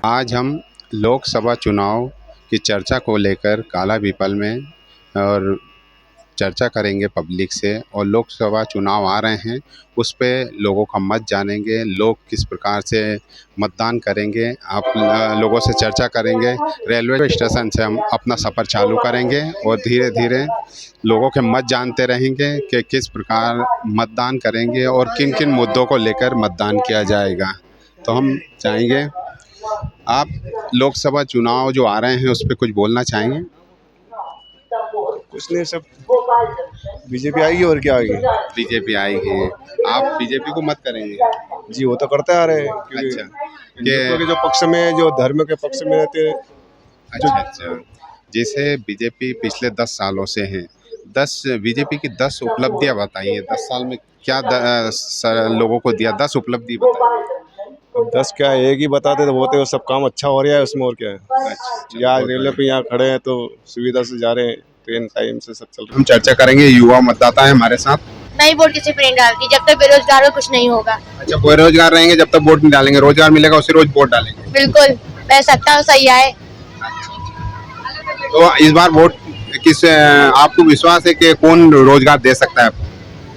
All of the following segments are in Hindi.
आज हम लोकसभा चुनाव की चर्चा को लेकर काला पीपल में और चर्चा करेंगे पब्लिक से। और लोकसभा चुनाव आ रहे हैं, उस पे लोगों का मत जानेंगे, लोग किस प्रकार से मतदान करेंगे, आप लोगों से चर्चा करेंगे। रेलवे स्टेशन से हम अपना सफ़र चालू करेंगे और धीरे धीरे लोगों के मत जानते रहेंगे कि किस प्रकार मतदान करेंगे और किन किन मुद्दों को लेकर मतदान किया जाएगा। तो हम चाहेंगे आप लोकसभा चुनाव जो आ रहे हैं उस पर कुछ बोलना चाहेंगे? कुछ नहीं, सब बीजेपी आएगी और क्या आएगी। बीजेपी आएगी। आप बीजेपी को मत करेंगे? जी, वो तो करते आ रहे हैं क्योंकि अच्छा हिंदुत्व के जो पक्ष में, जो धर्म के पक्ष में रहते हैं। अच्छा। जैसे बीजेपी पिछले 10 सालों से हैं, 10 बीजेपी की 10 उपलब्धियां बताइए। 10 साल में क्या लोगों को दिया, 10 उपलब्धि बताइए। अब 10 क्या है, एक ही बताते तो बोलते हो सब काम अच्छा हो रहा है उसमें, और क्या है। अच्छा, यहाँ रेलवे पे यहाँ खड़े हैं तो सुविधा से जा रहे हैं, ट्रेन टाइम से सब चल रहा हम चर्चा करेंगे। युवा मतदाता है हमारे साथ। नहीं, वोट किसी पे नहीं डालती, जब तक बेरोजगार हो कुछ नहीं होगा। अच्छा, बेरोजगार रहेंगे जब तक वोट नहीं डालेंगे, रोजगार मिलेगा उसी रोज वोट डालेंगे। बिल्कुल, मैं सत्ता सही आए। तो इस बार वोट किस, आपको विश्वास है कि कौन रोजगार दे सकता है?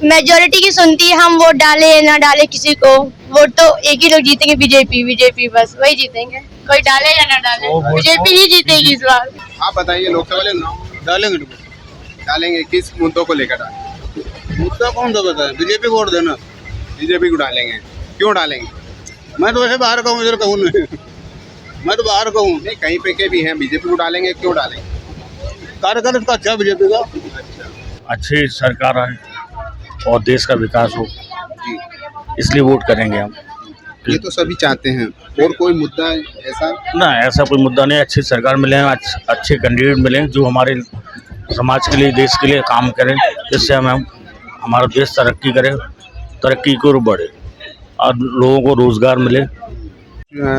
मेजोरिटी की सुनती है, हम वोट डाले या ना डाले किसी को, वोट तो एक ही लोग जीतेंगे, बीजेपी बस वही जीतेंगे, कोई डाले या ना डाले बीजेपी ही जीतेगी इस बार। आप बताइए, लोकसभा डालेंगे किस मुद्दों को लेकर डालेंगे? मुद्दा कौन सा बताए? बीजेपी को वोट देना। बीजेपी को डालेंगे। क्यों डालेंगे? मैं तो वैसे बाहर का हूँ, इधर का हूँ नहीं। मैं तो बाहर का हूँ। नहीं, कहीं पे के भी हैं, बीजेपी को डालेंगे। क्यों डालेंगे? कार्यकाल इसका अच्छा बीजेपी का। अच्छी सरकार आए और देश का विकास हो, जी, इसलिए वोट करेंगे हम। ये तो सभी चाहते हैं। और कोई मुद्दा ऐसा? ना, ऐसा कोई मुद्दा नहीं। अच्छी सरकार मिले, अच्छे कैंडिडेट मिले जो हमारे समाज के लिए, देश के लिए काम करें, जिससे हम हमारा देश तरक्की करे, तरक्की की ओर बढ़े और लोगों को रोजगार मिले।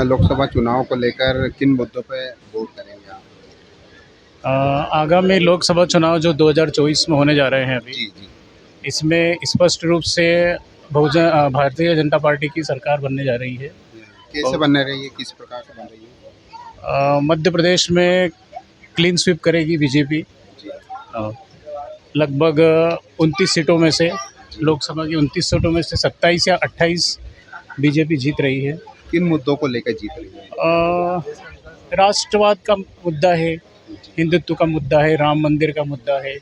लोकसभा चुनाव को लेकर किन मुद्दों पे वोट करेंगे आप? आगामी लोकसभा चुनाव जो 2024 में होने जा रहे हैं अभी, जी। इसमें स्पष्ट रूप से भारतीय जनता पार्टी की सरकार बनने जा रही है। कैसे बनने रही है, किस प्रकार से बन रही है? मध्य प्रदेश में क्लीन स्वीप करेगी बीजेपी। लगभग 29 सीटों में से, लोकसभा की 29 सीटों में से 27 या 28 बीजेपी जीत रही है। किन मुद्दों को लेकर जीत रही है? राष्ट्रवाद का मुद्दा है, हिंदुत्व का मुद्दा है, राम मंदिर का मुद्दा है,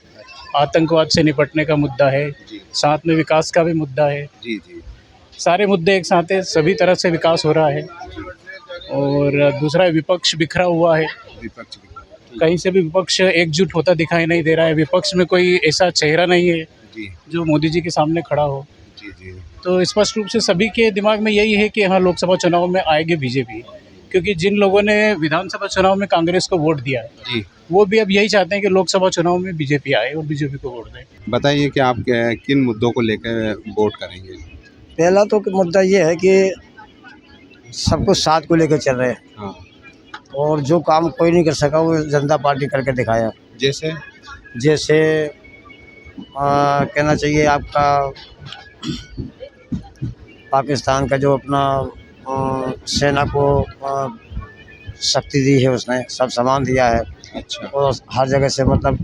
आतंकवाद से निपटने का मुद्दा है, साथ में विकास का भी मुद्दा है। जी। सारे मुद्दे एक साथ हैं, सभी तरह से विकास हो रहा है। और दूसरा, विपक्ष बिखरा हुआ है, विपक्ष कहीं से भी विपक्ष एकजुट होता दिखाई नहीं दे रहा है। विपक्ष में कोई ऐसा चेहरा नहीं है जो मोदी जी के सामने खड़ा हो। जी। तो स्पष्ट रूप से सभी के दिमाग में यही है कि हाँ, लोकसभा चुनाव में आएगी बीजेपी, क्योंकि जिन लोगों ने विधानसभा चुनाव में कांग्रेस को वोट दिया है, जी, वो भी अब यही चाहते हैं कि लोकसभा चुनाव में बीजेपी आए और बीजेपी को वोट दें। बताइए कि आप किन मुद्दों को लेकर वोट करेंगे? पहला तो मुद्दा ये है कि सबको साथ को लेकर चल रहे हैं। हाँ। और जो काम कोई नहीं कर सका वो जनता पार्टी करके दिखाया। जैसे कहना चाहिए आपका, पाकिस्तान का जो अपना सेना को शक्ति दी है, उसने सब सामान दिया है। अच्छा। और हर जगह से मतलब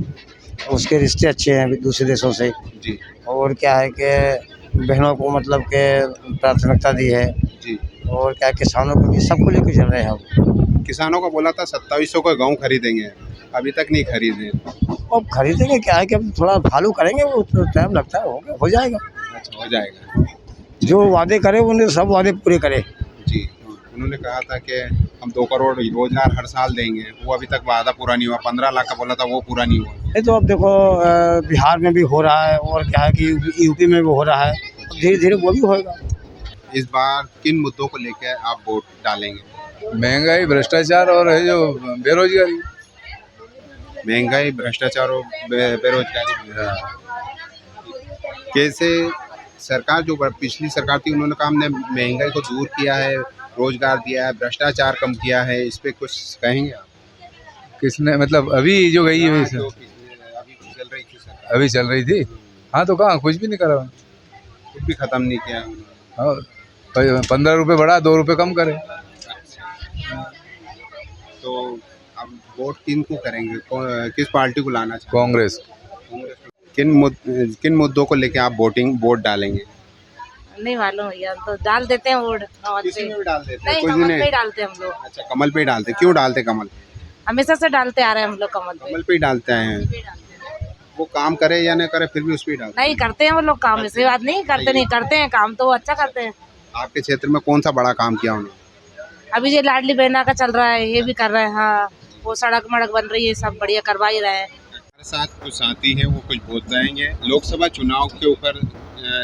उसके रिश्ते अच्छे हैं दूसरे देशों से। जी। और क्या है कि बहनों को मतलब के प्राथमिकता दी है। जी। और क्या, किसानों को भी, सबको लेकर चल रहे हैं हम। किसानों का बोला था 2700 का गेहूँ खरीदेंगे, अभी तक नहीं खरीदे। अब खरीदेंगे, क्या है कि अब थोड़ा फॉलो करेंगे, वो तो टाइम लगता है, हो जाएगा। अच्छा, हो जाएगा। जो वादे करे उन्हें सब वादे पूरे करे। जी, उन्होंने कहा था कि हम 2 करोड़ रोजगार हर साल देंगे, वो अभी तक वादा पूरा नहीं हुआ। 15 लाख का बोला था, वो पूरा नहीं हुआ। ये तो अब देखो, बिहार में भी हो रहा है और क्या है कि यूपी में भी हो रहा है, धीरे धीरे वो भी होगा। इस बार किन मुद्दों को लेकर आप वोट डालेंगे? महंगाई, भ्रष्टाचार और है जो बेरोजगारी। महंगाई, भ्रष्टाचार और बेरोजगारी। कैसे सरकार, जो पिछली सरकार थी, उन्होंने कहा हमने महंगाई को दूर किया है, रोजगार दिया है, भ्रष्टाचार कम किया है, इस पे कुछ कहेंगे आप? किसने, मतलब अभी जो गई है अभी चल रही थी सरकार। अभी चल रही थी। हाँ, तो कहाँ कुछ भी नहीं करा, कुछ भी खत्म नहीं किया। और 15 रुपये बढ़ा, 2 रुपये कम करे। तो अब वोट किन को करेंगे, किस पार्टी को लाना चाहेंगे? कांग्रेस। किन मुद्दों को लेके आप वोट डालेंगे? नहीं मालूम भैया, तो डाल देते हैं वोट कमल किसी पे। में भी डाल देते हैं? नहीं, कुछ कमल नहीं। पे ही डालते हैं हम लोग। अच्छा, कमल पे ही डालते, क्यों डालते कमल? हमेशा से डालते आ रहे हैं हम लोग कमल पे। कमल पे ही डालते हैं। वो काम करे या न करे फिर भी उस पे ही डालते नहीं करते हैं वो लोग काम, ऐसी बात नहीं करते, नहीं करते हैं काम तो वो अच्छा करते हैं। हैं। आपके क्षेत्र में कौन सा बड़ा काम किया उन्होंने? अभी ये लाडली बहना का चल रहा है, ये भी कर रहे हैं। हाँ, वो सड़क मड़क बन रही है, सब बढ़िया करवा ही रहे हैं। हमारे साथ कुछ साथी हैं, वो कुछ बताएंगे। लोकसभा चुनाव के ऊपर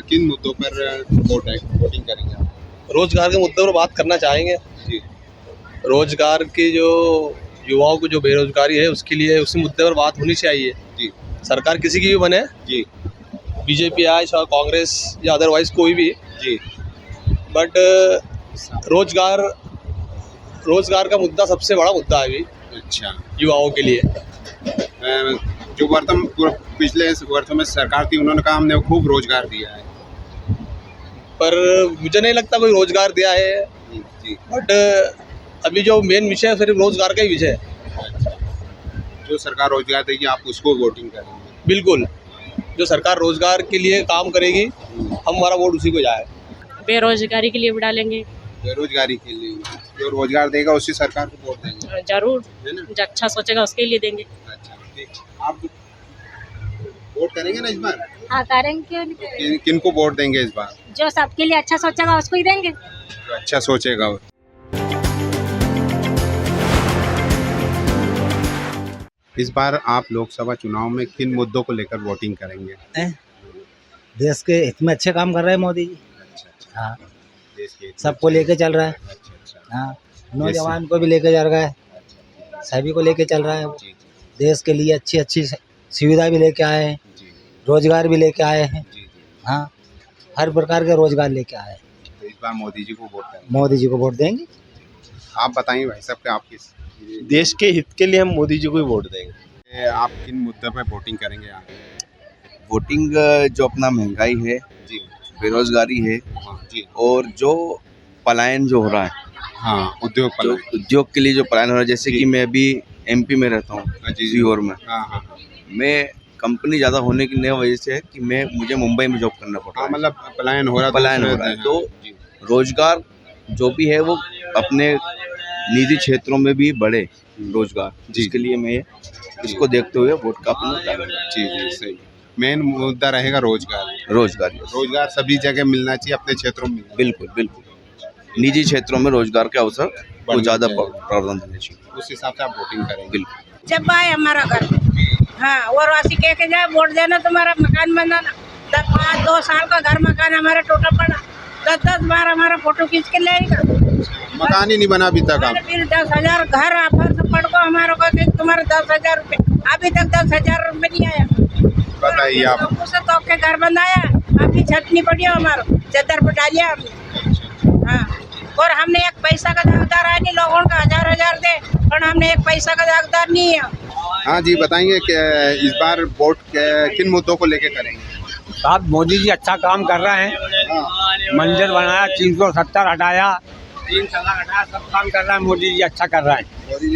किन मुद्दों पर वोटिंग करेंगे आप? रोजगार के मुद्दे पर बात करना चाहेंगे। जी। रोजगार की जो युवाओं को जो बेरोजगारी है उसके लिए उसी मुद्दे पर बात होनी चाहिए। जी। सरकार किसी की भी बने, जी। बीजेपी आए चाहे कांग्रेस या अदरवाइज कोई भी, जी। बट रोजगार का मुद्दा सबसे बड़ा मुद्दा है अभी अच्छा। युवाओं के लिए। जो पिछले वर्षों में सरकार थी, उन्होंने कहा हमने खूब रोजगार दिया है, पर मुझे नहीं लगता कोई रोजगार दिया है। जी। बट अभी जो मेन विषय है सिर्फ रोजगार का ही विषय है। जो सरकार रोजगार देगी आप उसको वोटिंग करेंगे? बिल्कुल, जो सरकार रोजगार के लिए काम करेगी हमारा वोट उसी को जाए। बेरोजगारी के लिए भी डालेंगे। बेरोजगारी के लिए जो रोजगार देगा उसी सरकार को वोट देंगे? जरूर, है ना? जो अच्छा सोचेगा उसके लिए देंगे। अच्छा, ठीक। आप वोट करेंगे ना इस बार? हाँ करेंगे, क्यों नहीं करेंगे? किन को वोट देंगे इस बार? जो सबके लिए अच्छा सोचेगा उसको ही देंगे। जो अच्छा सोचेगा वो। इस बार आप लोकसभा चुनाव में किन मुद्दों को लेकर वोटिंग करेंगे? देश के हित में अच्छे काम कर रहे हैं मोदी जी। अच्छा। हाँ, देश के सबको लेके चल रहा है। अच्छा। हाँ, नौजवान को भी लेके चल रहा है, सभी को लेके चल रहा है। जी। देश के लिए अच्छी अच्छी सुविधा भी लेके आए हैं, जी। रोजगार भी लेके आए हैं। जी। हाँ, हर प्रकार के रोजगार लेके आए हैं। तो इस बार मोदी जी को वोट करेंगे? मोदी जी को वोट देंगे। आप बताइए भाई साहब कि आप किस देश के हित के लिए हम मोदी जी को ही वोट देंगे। आप किन मुद्दों पे वोटिंग करेंगे यहाँ? वोटिंग जो अपना महंगाई है, जी। बेरोजगारी है, हाँ, जी। और जो पलायन जो हो रहा है, हाँ, उद्योग जो उद्योग के लिए जो पलायन हो रहा है, जैसे कि मैं अभी एमपी में रहता हूँ, जी। सीहोर में। हाँ, हाँ। मैं कंपनी ज़्यादा होने की नहीं वजह से है कि मुझे मुंबई में जॉब करना पड़ रहा हाँ, है। मतलब पलायन हो रहा है। पलायन हो रहा है, तो रोजगार जो भी है वो अपने निजी क्षेत्रों में भी बढ़े रोजगार, जिसके लिए मैं इसको देखते हुए वोट का अपना डालूंगा। जी, सही। मेन मुद्दा रहेगा रोजगार। रोजगार सभी जगह मिलना चाहिए, अपने क्षेत्रों में। बिल्कुल। निजी क्षेत्रों में रोजगार के अवसर को ज़्यादा प्रावधान देने चाहिए। उस हिसाब से आप वोटिंग करेंगे? बिल्कुल। जब आए हमारा घर, हाँ, और वासी कह के जाए वोट देना, तुम्हारा मकान बनाना। 2 साल का घर मकान हमारा टूटा पड़ा, 10 बार हमारा फोटो खींच के ले आएगा। मकान ही नहीं बना अभी तक। फिर 10,000 घर आपस पड़ को हमारे को तुम्हारे 10,000 रुपये, अभी तक 10,000 रुपये नहीं आया। बताइए आप। तो के घर बनाया, अभी छत नहीं पड़ी हमारा, चद्दर पर डालिया हमने। हाँ, और हमने एक पैसा का दागदार है नहीं, लोगों का 1000 दे, और हमने एक पैसा का दागदार नहीं है। हाँ जी, बताएंगे कि इस बार वोट किन मुद्दों को लेके करेंगे? साहब मोदी जी अच्छा काम कर रहे हैं। मंदिर बनाया, 370 हटाया, 3 तलाक हटाया, सब काम कर रहा है मोदी जी, अच्छा कर रहा है।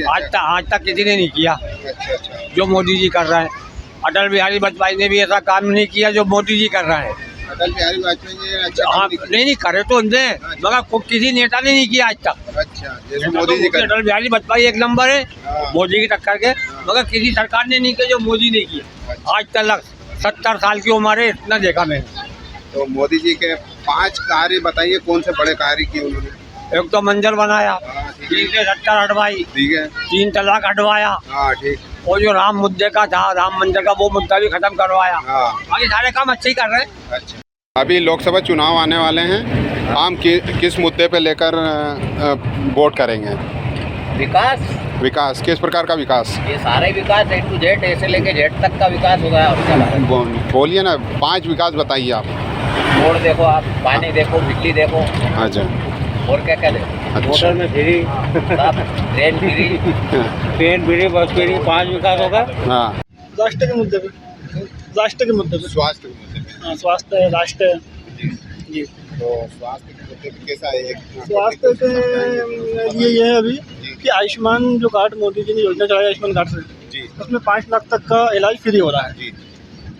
आज तक किसी ने नहीं किया अच्छा। जो मोदी जी कर रहे हैं। अटल बिहारी वाजपेयी ने भी ऐसा काम नहीं किया जो मोदी जी कर रहे हैं। अटल बिहारी वाजपेयी जी अच्छा हाँ, नहीं करे तो उनसे, मगर किसी नेता ने नहीं किया आज तक। अच्छा, जैसे मोदी जी अटल बिहारी वाजपेयी एक नंबर है मोदी की टक्कर के, मगर किसी सरकार ने नहीं किया जो मोदी ने किया आज तक। 70 साल की उम्र है, इतना देखा मैंने। तो मोदी जी के 5 कार्य बताइए, कौन से बड़े कार्य किए उन्होंने? एक तो मंदिर बनाया, 370 हटवाई, ठीक है। 3 तलाक हटवाया, हाँ, ठीक। और जो राम मुद्दे का था, राम मंदिर का, वो मुद्दा भी खत्म करवाया। बाकी सारे काम अच्छे ही कर रहे हैं। अच्छा, अभी लोकसभा चुनाव आने वाले हैं, हम किस मुद्दे पे लेकर वोट करेंगे? विकास किस प्रकार का विकास? ये सारे विकास A to Z, A से लेके Z तक का विकास हो गया उसका भारत। बोलिए ना, 5 विकास बताइए आप। रोड देखो, आप पानी देखो, बिजली देखो। अच्छा, और क्या देखो? अच्छा। होटल में फ्री, ट्रेन फ्री, बस फ्री, 5 विकास होगा। हाँ, राष्ट्र के मुद्दे पे, स्वास्थ्य के मुद्दे पे। हाँ, स्वास्थ्य है, राष्ट्र है जी। तो स्वास्थ्य के मुद्दे पे कैसा है? स्वास्थ्य के लिए ये है अभी कि आयुष्मान जो कार्ड मोदी जी ने योजना चलाई आयुष्मान कार्ड से जी उसमें 5 लाख तक का इलाज फ्री हो रहा है जी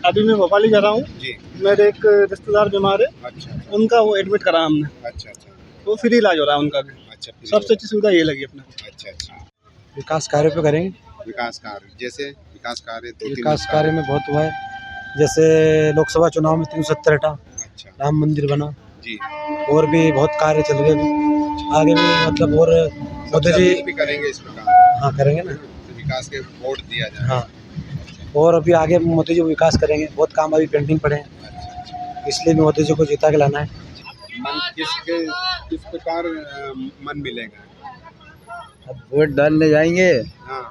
अभी मैं भोपाल ही जा रहा हूँ जी मेरे एक रिश्तेदार बीमार है अच्छा उनका वो एडमिट करा हमने अच्छा अच्छा वो फ्री इलाज हो रहा है उनका भी अच्छा फिर सबसे अच्छी सुविधा ये लगी अपने को अच्छा अच्छा विकास कार्य पे करेंगे। विकास कार्य जैसे विकास कार्य विकास कार्य में बहुत हुआ है, जैसे लोकसभा चुनाव में 370 हटा, अच्छा राम मंदिर बना, जी और भी बहुत कार्य चल रहे हैं आगे भी, मतलब और मोदी जी भी करेंगे इस प्रकार हाँ करेंगे ना, विकास के वोट दिया जाए हाँ और अभी आगे मोदी जी विकास करेंगे, बहुत काम अभी पेंडिंग पड़े हैं, इसलिए मोदी जी को जिता के लाना है। मन किस प्रकार मन मिलेगा? अब वोट डालने जाएंगे, हाँ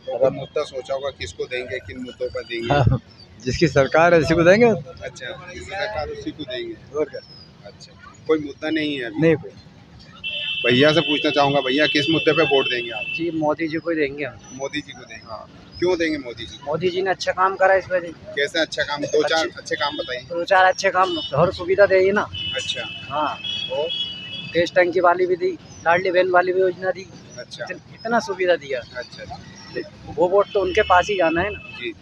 तो मुद्दा सोचा होगा किसको देंगे, किन मुद्दों पर देंगे? हाँ, जिसकी सरकार है उसी को देंगे। अच्छा जिसकी सरकार उसी को देंगे और क्या? अच्छा कोई मुद्दा नहीं है अभी? नहीं कोई। भैया से पूछना चाहूँगा, भैया किस मुद्दे पे वोट देंगे आप? जी मोदी जी को देंगे हम। मोदी जी को देंगे। हाँ क्यों देंगे मोदी जी? मोदी जी ने अच्छा काम करा इस वजह। कैसे अच्छा काम? दो चार अच्छे काम बताइए। 2-4 अच्छे काम, हर सुविधा देगी ना। अच्छा हाँ और गैस टंकी वाली भी दी, लाडली बहन वाली भी योजना दी, अच्छा इतना सुविधा दिया। अच्छा वो वोट तो उनके पास ही जाना है ना। जी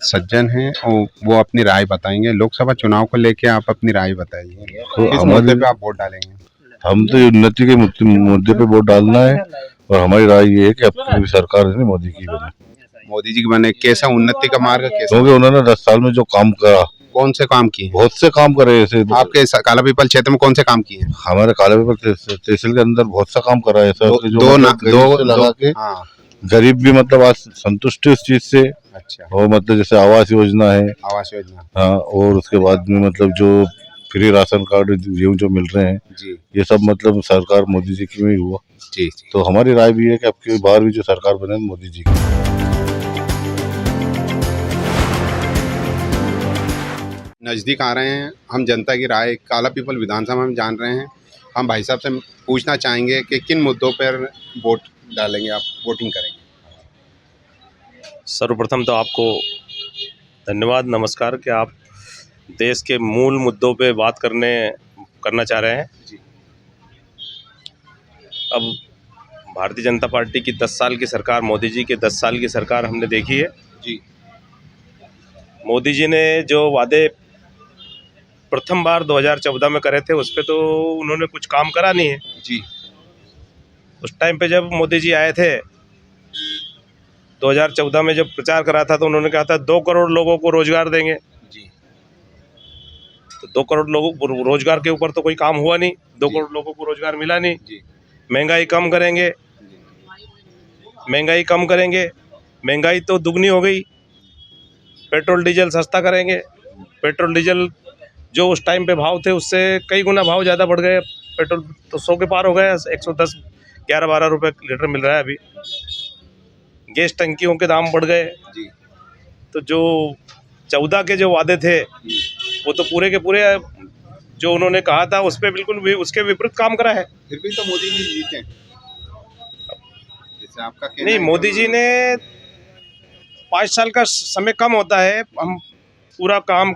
सज्जन हैं और वो अपनी राय बताएंगे। लोकसभा चुनाव को लेके आप अपनी राय बताइए, किस मुद्दे पे आप वोट डालेंगे? हम तो उन्नति के मुद्दे पे वोट डालना है और हमारी राय ये है कि अब सरकार है मोदी की बने। मोदी जी की बने। कैसा उन्नति का मार्ग कैसा? क्योंकि उन्होंने 10 साल में जो काम करा, कौन से काम किए? बहुत से काम करे। ऐसे आपके कालापीपल क्षेत्र में कौन से काम किए? हमारे कालापीपल तहसील के अंदर बहुत सा काम करा है ऐसा दो लगा के हाँ। गरीब भी मतलब आज संतुष्ट है उस चीज से। अच्छा और मतलब जैसे आवास योजना है, आवास योजना हाँ, और उसके बाद में मतलब जो फ्री राशन कार्ड जो मिल रहे हैं जी, ये सब मतलब सरकार मोदी जी की में ही हुआ जी। तो हमारी राय भी है कि अब की बार भी जो सरकार बने मोदी जी की। नज़दीक आ रहे हैं, हम जनता की राय कालापीपल विधानसभा में जान रहे हैं। हम भाई साहब से पूछना चाहेंगे कि किन मुद्दों पर वोट डालेंगे, आप वोटिंग करेंगे? सर्वप्रथम तो आपको धन्यवाद, नमस्कार कि आप देश के मूल मुद्दों पे बात करना चाह रहे हैं। जी। अब भारतीय जनता पार्टी की 10 साल की सरकार, मोदी जी के 10 साल की सरकार हमने देखी है। जी। मोदी जी ने जो वादे प्रथम बार 2014 में करे थे उस पे तो उन्होंने कुछ काम करा नहीं है। जी। उस टाइम पे जब मोदी जी आए थे 2014 में जब प्रचार करा था तो उन्होंने कहा था 2 करोड़ लोगों को रोजगार देंगे। जी। तो 2 करोड़ लोगों को रोजगार के ऊपर तो कोई काम हुआ नहीं, 2 करोड़ लोगों को रोजगार मिला नहीं। जी। महंगाई कम करेंगे, महंगाई कम करेंगे, महंगाई तो दुगनी हो गई। पेट्रोल डीजल सस्ता करेंगे, पेट्रोल डीजल जो उस टाइम पे भाव थे उससे कई गुना भाव ज़्यादा बढ़ गए। पेट्रोल तो 100 के पार हो गया, 110 11-12 रुपये लीटर मिल रहा है अभी। गैस टंकियों के दाम बढ़ गए। जी। तो जो 14 के जो वादे थे वो तो पूरे के पूरे जो उन्होंने कहा था उस पर बिल्कुल भी उसके विपरीत काम करा है। फिर भी तो मोदी जी जीते। जैसे आपका कहना नहीं, है मोदी जी ने 5 साल का समय कम होता है, हम पूरा काम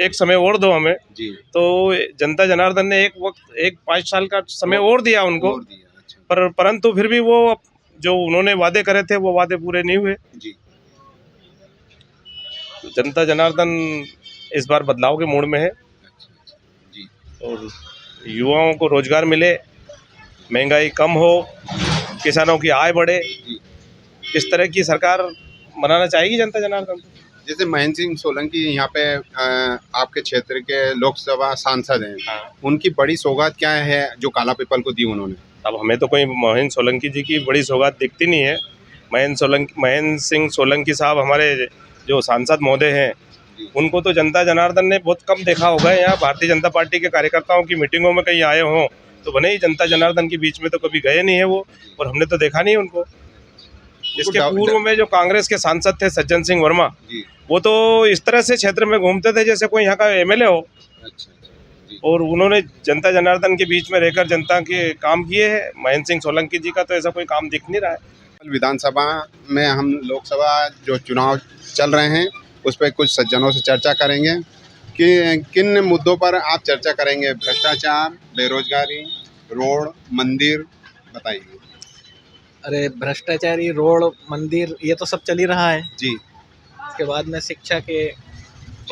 एक समय और दो हमें। जी। तो जनता जनार्दन ने एक 5 साल का समय और दिया उनको। अच्छा। परंतु फिर भी वो जो उन्होंने वादे करे थे वो वादे पूरे नहीं हुए। जी। तो जनता जनार्दन इस बार बदलाव के मूड में है। जी। और युवाओं को रोजगार मिले, महंगाई कम हो, किसानों की आय बढ़े, इस तरह की सरकार बनाना चाहेगी जनता जनार्दन। जैसे महेंद्र सिंह सोलंकी यहाँ पे आपके क्षेत्र के लोकसभा सांसद हैं। हाँ। उनकी बड़ी सौगात क्या है जो कालापीपल को दी उन्होंने? अब हमें तो कोई महेंद्र सोलंकी जी की बड़ी सौगात दिखती नहीं है। महेंद्र सिंह सोलंकी साहब हमारे जो सांसद महोदय हैं उनको तो जनता जनार्दन ने बहुत कम देखा होगा। यहाँ भारतीय जनता पार्टी के कार्यकर्ताओं की मीटिंगों में कहीं आए हों तो भले ही जनता जनार्दन के बीच में तो कभी गए नहीं है वो, और हमने तो देखा नहीं उनको। इसके पूर्व में जो कांग्रेस के सांसद थे सज्जन सिंह वर्मा, वो तो इस तरह से क्षेत्र में घूमते थे जैसे कोई यहाँ का एमएलए हो। और उन्होंने जनता जनार्दन के बीच में रहकर जनता के काम किए हैं। महेंद्र सिंह सोलंकी जी का तो ऐसा कोई काम दिख नहीं रहा है। विधानसभा में हम लोकसभा जो चुनाव चल रहे हैं उस पर कुछ सज्जनों से चर्चा करेंगे कि किन मुद्दों पर आप चर्चा करेंगे? भ्रष्टाचार, बेरोजगारी, रोड, मंदिर, बताइए। अरे भ्रष्टाचारी, रोड, मंदिर, ये तो सब चल ही रहा है जी। इसके बाद में शिक्षा के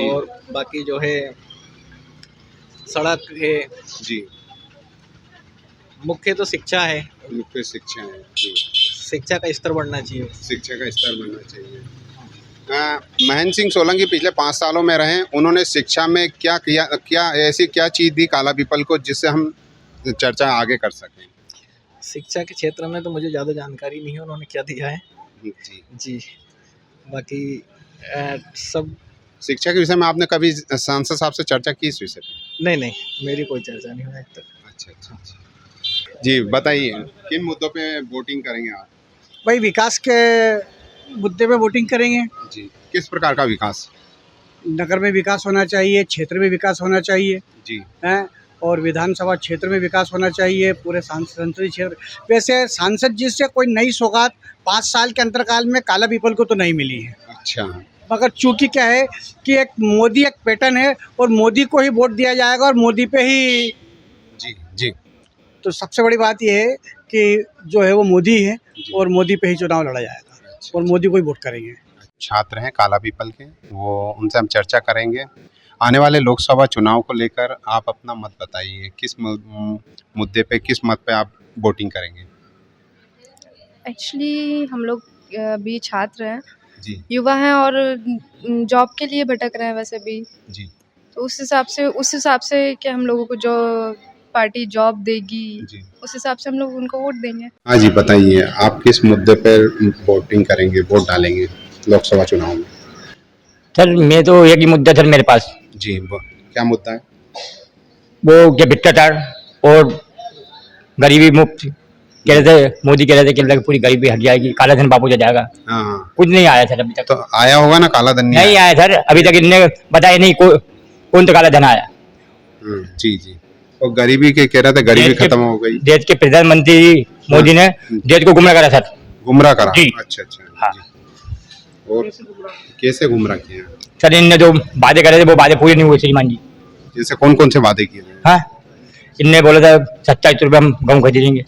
और बाकी जो है सड़क है जी। मुख्य तो शिक्षा है, मुख्य शिक्षा है जी। शिक्षा का स्तर बढ़ना चाहिए। शिक्षा का स्तर बढ़ना चाहिए। महेंद्र सिंह सोलंकी पिछले 5 सालों में रहे, उन्होंने शिक्षा में क्या किया, क्या ऐसी क्या चीज़ दी काला पीपल को जिससे हम चर्चा आगे कर सकें? शिक्षा के क्षेत्र में तो मुझे ज़्यादा जानकारी नहीं है उन्होंने क्या दिया है जी जी। बाकी सब शिक्षा के विषय में आपने कभी सांसद साहब से चर्चा की इस विषय पे? नहीं, मेरी कोई चर्चा नहीं हुई आज तक। अच्छा। जी बताइए, किन मुद्दों पे वोटिंग करेंगे आप? भाई विकास के मुद्दे पे वोटिंग करेंगे जी। किस प्रकार का विकास? नगर में विकास होना चाहिए, क्षेत्र में विकास होना चाहिए जी हैं, और विधानसभा क्षेत्र में विकास होना चाहिए, पूरे संसदीय क्षेत्र। वैसे सांसद जी से कोई नई सौगात 5 साल के अंतरकाल में काला पीपल को तो नहीं मिली है। अच्छा। मगर चूंकि क्या है कि एक मोदी एक पैटर्न है और मोदी को ही वोट दिया जाएगा और मोदी पे ही जी। तो सबसे बड़ी बात यह है कि जो है वो मोदी है और मोदी पे ही चुनाव लड़ा जाएगा और मोदी को ही वोट करेंगे। छात्र हैं काला पीपल के, वो उनसे हम चर्चा करेंगे। आने वाले लोकसभा चुनाव को लेकर आप अपना मत बताइए, किस मुद्दे पे, किस मत पे आप वोटिंग करेंगे? एक्चुअली हम लोग अभी छात्र हैं जी। युवा हैं और जॉब के लिए भटक रहे हैं वैसे भी जी। तो उस हिसाब से कि हम लोगों को जो पार्टी जॉब देगी उस हिसाब से हम लोग उनको वोट देंगे। हाँ जी बताइए, आप किस मुद्दे पर वोटिंग करेंगे, वोट डालेंगे लोकसभा चुनाव में? सर मैं तो एक ही मुद्दा सर मेरे पास। जी क्या मुद्दा है? वो क्या भ्रष्टाचार और गरीबी मुक्त कह रहे थे, मोदी कह रहे थे कि पूरी गरीबी हट जाएगी, काला धन वापस आ जाएगा। हाँ। कुछ नहीं आया सर अभी तक। तो आया होगा ना काला धन? नहीं आया सर अभी तक, इनने बताया नहीं कौन तो काला धन आया। जी। और गरीबी के कह रहे थे गरीबी खत्म हो गई। देश के प्रधानमंत्री मोदी ने देश को गुमराह करा सर। गुमराह करा? जी। अच्छा। हाँ। और कैसे गुमराह किया सर? इनने जो वादे करे थे वो वादे पूरे नहीं हुए श्रीमान जी। जैसे कौन से वादे किए थे? हाँ, इनने बोला था 27 रुपये हम गेहूँ खरीदेंगे,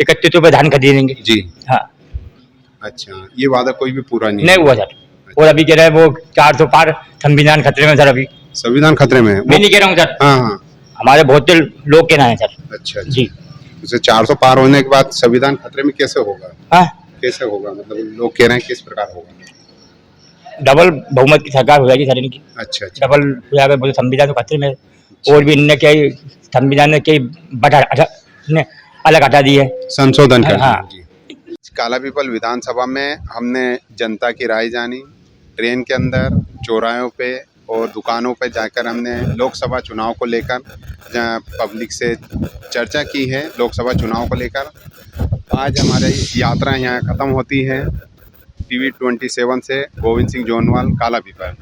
31 रुपये धान खरीदेंगे जी। हाँ। अच्छा, ये वादा कोई भी पूरा नहीं हुआ सर। और अभी कह रहे हैं वो 400 पार, संविधान खतरे में सर। अभी संविधान खतरे में है? मैं नहीं कह रहा हूँ सर। हाँ। हमारे बहुत लोग कहना है सर। अच्छा जी। जैसे 400 पार होने के बाद संविधान खतरे में कैसे होगा? हाँ, कैसे होगा? मतलब लोग कह रहे हैं किस प्रकार होगा? डबल बहुमत की सरकार हो जाएगी सर इनकी। अच्छा। डबल हो जाएगा, बोले संविधान तो खतरे में। और भी इनने क्या संविधान ने क्या अलग हटा दी है, संशोधन कर। हाँ। काला पीपल विधानसभा में हमने जनता की राय जानी, ट्रेन के अंदर, चौराहों पे और दुकानों पे जाकर हमने लोकसभा चुनाव को लेकर पब्लिक से चर्चा की है। लोकसभा चुनाव को लेकर आज हमारी यात्रा यहाँ खत्म होती है। TV 27 से गोविंद सिंह जोनवाल, काला पीपल।